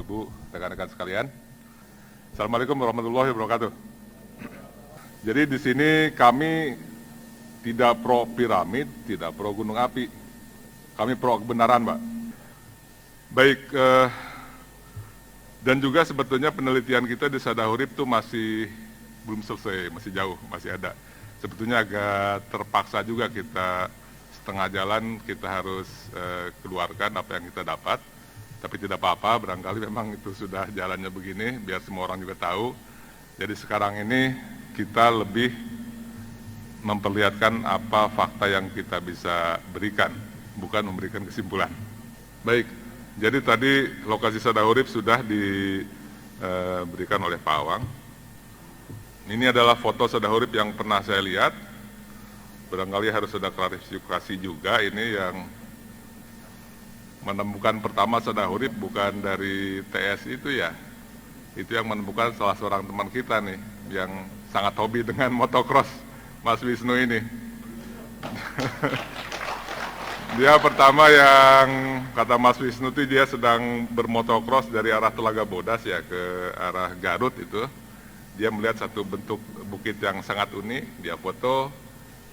Ibu, rekan-rekan sekalian. Assalamualaikum warahmatullahi wabarakatuh. Jadi di sini kami tidak pro piramid, tidak pro gunung api. Kami pro kebenaran, Mbak. Baik, dan juga sebetulnya penelitian kita di Sadahurip itu masih belum selesai, masih jauh, masih ada. Sebetulnya agak terpaksa juga kita setengah jalan kita harus keluarkan apa yang kita dapat. Tapi tidak apa-apa, barangkali memang itu sudah jalannya begini, biar semua orang juga tahu. Jadi sekarang ini kita lebih memperlihatkan apa fakta yang kita bisa berikan, bukan memberikan kesimpulan. Baik, jadi tadi lokasi Sadahurip sudah diberikan oleh Pak Awang. Ini adalah foto Sadahurip yang pernah saya lihat. Barangkali harus ada klarifikasi juga, ini yang menemukan pertama Sadahurip bukan dari TS itu ya. Itu yang menemukan salah seorang teman kita nih, yang sangat hobi dengan motocross, Mas Wisnu ini. Dia pertama yang kata Mas Wisnu itu dia sedang bermotocross dari arah Telaga Bodas ya ke arah Garut itu. Dia melihat satu bentuk bukit yang sangat unik, dia foto,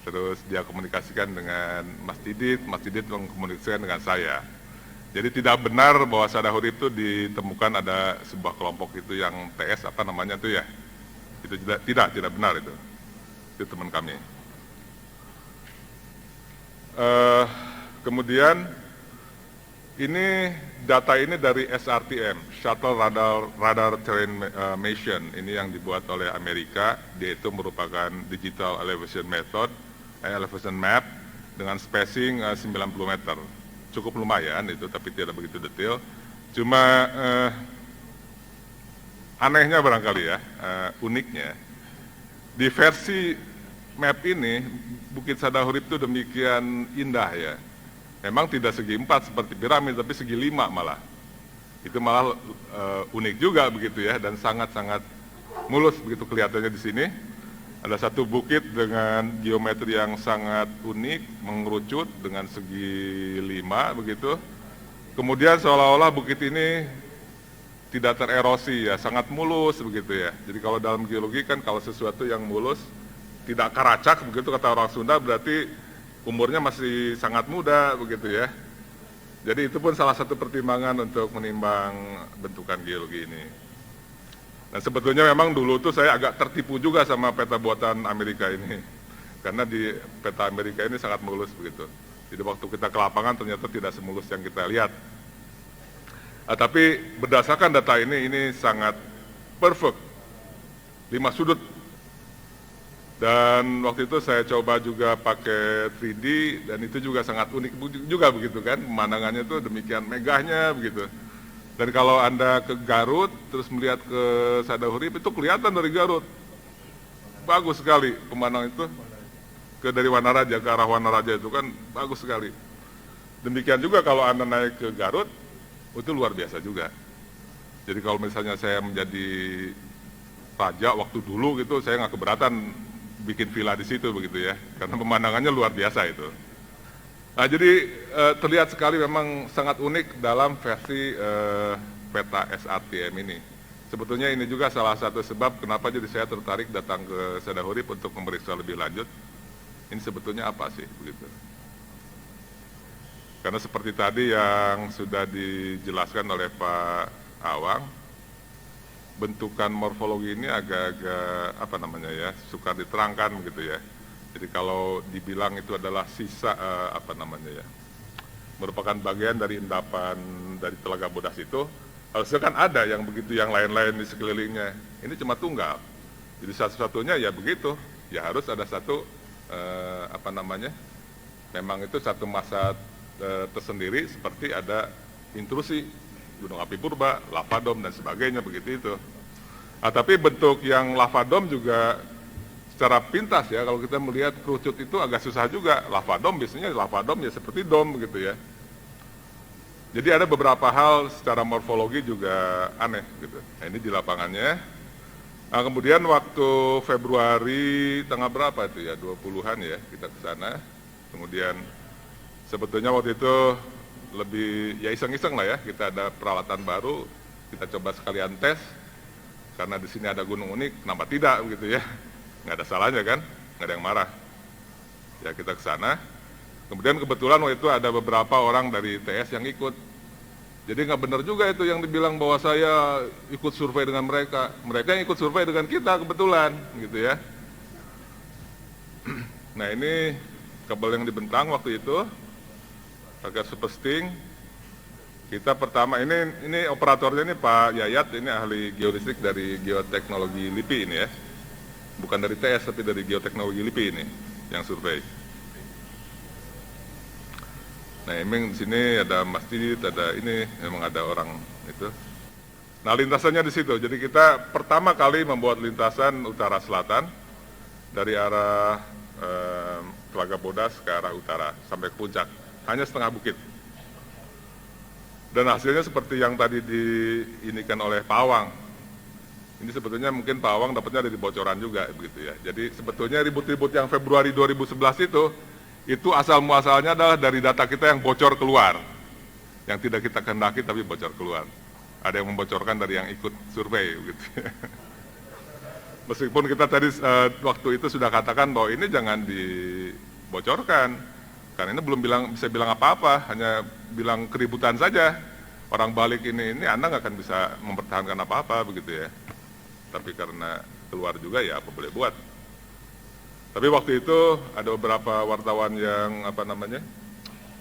terus dia komunikasikan dengan Mas Didit mengkomunikasikan dengan saya. Jadi tidak benar bahwa Sadahurip itu ditemukan ada sebuah kelompok itu yang TS apa namanya itu ya. Itu tidak benar itu. Itu teman kami. Kemudian ini data ini dari SRTM, Shuttle Radar Terrain Mission. Ini yang dibuat oleh Amerika. Dia itu merupakan digital elevation method, elevation map dengan spacing 90 meter. Cukup lumayan itu, tapi tidak begitu detail. Cuma anehnya barangkali ya, uniknya di versi map ini Bukit Sadahurip itu demikian indah ya. Memang tidak segi 4 seperti piramid, tapi segi 5 malah. Itu malah unik juga begitu ya, dan sangat-sangat mulus begitu kelihatannya di sini. Ada satu bukit dengan geometri yang sangat unik, mengerucut dengan segi 5 begitu. Kemudian seolah-olah bukit ini tidak tererosi ya, sangat mulus begitu ya. Jadi kalau dalam geologi kan kalau sesuatu yang mulus, tidak karacak begitu kata orang Sunda, berarti umurnya masih sangat muda begitu ya. Jadi itu pun salah satu pertimbangan untuk menimbang bentukan geologi ini. Dan sebetulnya memang dulu tuh saya agak tertipu juga sama peta buatan Amerika ini. Karena di peta Amerika ini sangat mulus begitu. Jadi waktu kita ke lapangan ternyata tidak semulus yang kita lihat. Tapi berdasarkan data ini sangat perfect. 5 sudut. Dan waktu itu saya coba juga pakai 3D dan itu juga sangat unik juga begitu kan. Pemandangannya tuh demikian megahnya begitu. Dan kalau Anda ke Garut, terus melihat ke Sadahurip, itu kelihatan dari Garut. Bagus sekali pemandangan itu. Dari Wanaraja, ke arah Wanaraja itu kan bagus sekali. Demikian juga kalau Anda naik ke Garut, itu luar biasa juga. Jadi kalau misalnya saya menjadi raja waktu dulu gitu, saya nggak keberatan bikin villa di situ begitu ya. Karena pemandangannya luar biasa itu. Nah, jadi terlihat sekali memang sangat unik dalam versi peta SRTM ini. Sebetulnya ini juga salah satu sebab kenapa jadi saya tertarik datang ke Sadahurip untuk memeriksa lebih lanjut. Ini sebetulnya apa sih begitu? Karena seperti tadi yang sudah dijelaskan oleh Pak Awang, bentukan morfologi ini agak-agak apa namanya ya, sukar diterangkan begitu ya. Jadi kalau dibilang itu adalah sisa apa namanya ya, merupakan bagian dari endapan dari Telaga Bodas itu, harusnya kan ada yang begitu, yang lain-lain di sekelilingnya. Ini cuma tunggal. Jadi satu-satunya ya begitu, ya harus ada satu apa namanya, memang itu satu masa tersendiri seperti ada intrusi gunung api purba, lava dome dan sebagainya begitu itu. Tapi bentuk yang lava dome juga secara pintas ya, kalau kita melihat kerucut itu agak susah juga. Lava dome biasanya lava dome ya seperti dome begitu ya. Jadi ada beberapa hal secara morfologi juga aneh gitu. Nah, ini di lapangannya. Nah, kemudian waktu Februari tanggal berapa itu ya, 20-an ya kita ke sana. Kemudian sebetulnya waktu itu lebih ya iseng-iseng lah ya, kita ada peralatan baru, kita coba sekalian tes, karena di sini ada gunung unik, kenapa tidak begitu ya? Nggak ada salahnya kan, nggak ada yang marah. Ya kita ke sana, kemudian kebetulan waktu itu ada beberapa orang dari TS yang ikut. Jadi nggak benar juga itu yang dibilang bahwa saya ikut survei dengan mereka. Mereka yang ikut survei dengan kita kebetulan, gitu ya. Nah ini kabel yang dibentang waktu itu, agak supersting. Kita pertama ini operatornya ini Pak Yayat, ini ahli geolistrik dari Geoteknologi LIPI ini ya. Bukan dari TS tapi dari Geoteknologi LIPI ini yang survei. Nah, emang di sini ada masjid, ada ini, memang ada orang itu. Nah, lintasannya di situ. Jadi kita pertama kali membuat lintasan utara selatan dari arah Telaga Bodas ke arah utara sampai ke puncak, hanya setengah bukit. Dan hasilnya seperti yang tadi diinikan oleh Pak Awang. Ini sebetulnya mungkin Pak Awang dapatnya dari bocoran juga begitu ya. Jadi sebetulnya ribut-ribut yang Februari 2011 itu asal muasalnya adalah dari data kita yang bocor keluar, yang tidak kita kehendaki tapi bocor keluar. Ada yang membocorkan dari yang ikut survei, gitu. Meskipun kita tadi waktu itu sudah katakan bahwa ini jangan dibocorkan, karena ini belum bisa bilang apa-apa, hanya bilang keributan saja. Orang balik ini Anda nggak akan bisa mempertahankan apa-apa, begitu ya. Tapi karena keluar juga ya apa boleh buat. Tapi waktu itu ada beberapa wartawan yang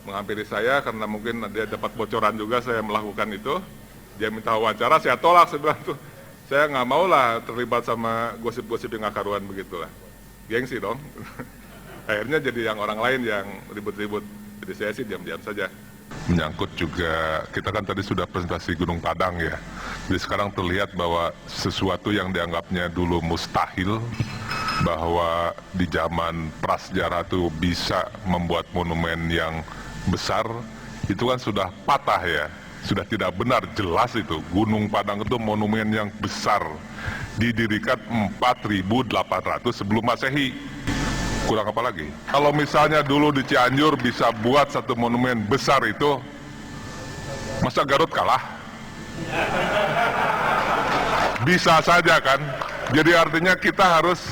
menghampiri saya karena mungkin dia dapat bocoran juga saya melakukan itu. Dia minta wawancara, saya tolak, saya bilang tuh saya nggak mau lah terlibat sama gosip-gosip yang nggak karuan begitulah. Gengsi dong. Akhirnya jadi yang orang lain yang ribut-ribut. Jadi saya sih diam-diam saja. Menyangkut juga, kita kan tadi sudah presentasi Gunung Padang ya. Jadi sekarang terlihat bahwa sesuatu yang dianggapnya dulu mustahil, bahwa di zaman prasejarah itu bisa membuat monumen yang besar, itu kan sudah patah ya, sudah tidak benar, jelas itu. Gunung Padang itu monumen yang besar, didirikan 4.800 sebelum Masehi. Kurang apa lagi? Kalau misalnya dulu di Cianjur bisa buat satu monumen besar itu, masa Garut kalah? Bisa saja kan? Jadi artinya kita harus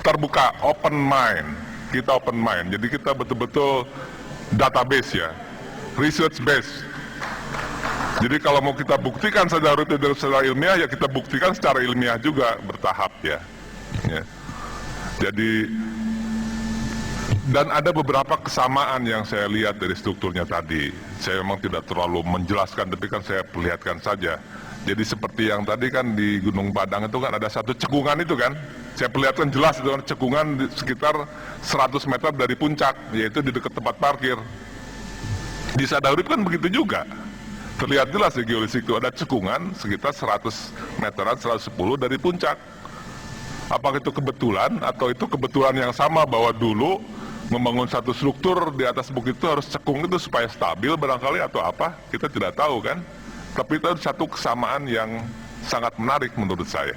terbuka, open mind. Kita open mind, jadi kita betul-betul database ya, research base. Jadi kalau mau kita buktikan secara ilmiah, ya kita buktikan secara ilmiah juga, bertahap ya. Jadi, dan ada beberapa kesamaan yang saya lihat dari strukturnya tadi. Saya memang tidak terlalu menjelaskan, tapi kan saya perlihatkan saja. Jadi seperti yang tadi kan di Gunung Padang itu kan ada satu cekungan itu kan. Saya perlihatkan jelas itu kan cekungan di sekitar 100 meter dari puncak, yaitu di dekat tempat parkir. Di Sadahurip kan begitu juga. Terlihat jelas di geologik itu ada cekungan sekitar 100 meteran, 110 dari puncak. Apakah itu kebetulan atau itu kebetulan yang sama bahwa dulu membangun satu struktur di atas bukit itu harus cekung itu supaya stabil barangkali atau apa, kita tidak tahu kan. Tapi itu satu kesamaan yang sangat menarik menurut saya.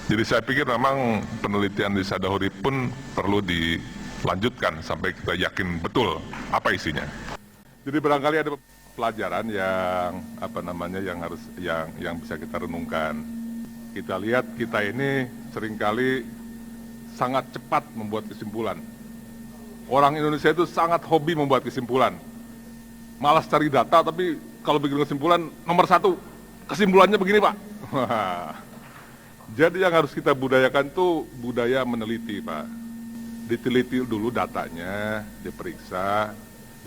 Jadi saya pikir memang penelitian di Sadahurip pun perlu dilanjutkan sampai kita yakin betul apa isinya. Jadi barangkali ada pelajaran yang bisa kita renungkan. Kita lihat kita ini seringkali sangat cepat membuat kesimpulan. Orang Indonesia itu sangat hobi membuat kesimpulan. Malas cari data, tapi kalau bikin kesimpulan, nomor satu, kesimpulannya begini Pak. Jadi yang harus kita budayakan itu budaya meneliti Pak. Diteliti dulu datanya, diperiksa,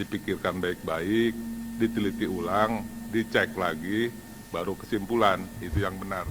dipikirkan baik-baik, diteliti ulang, dicek lagi, baru kesimpulan, itu yang benar.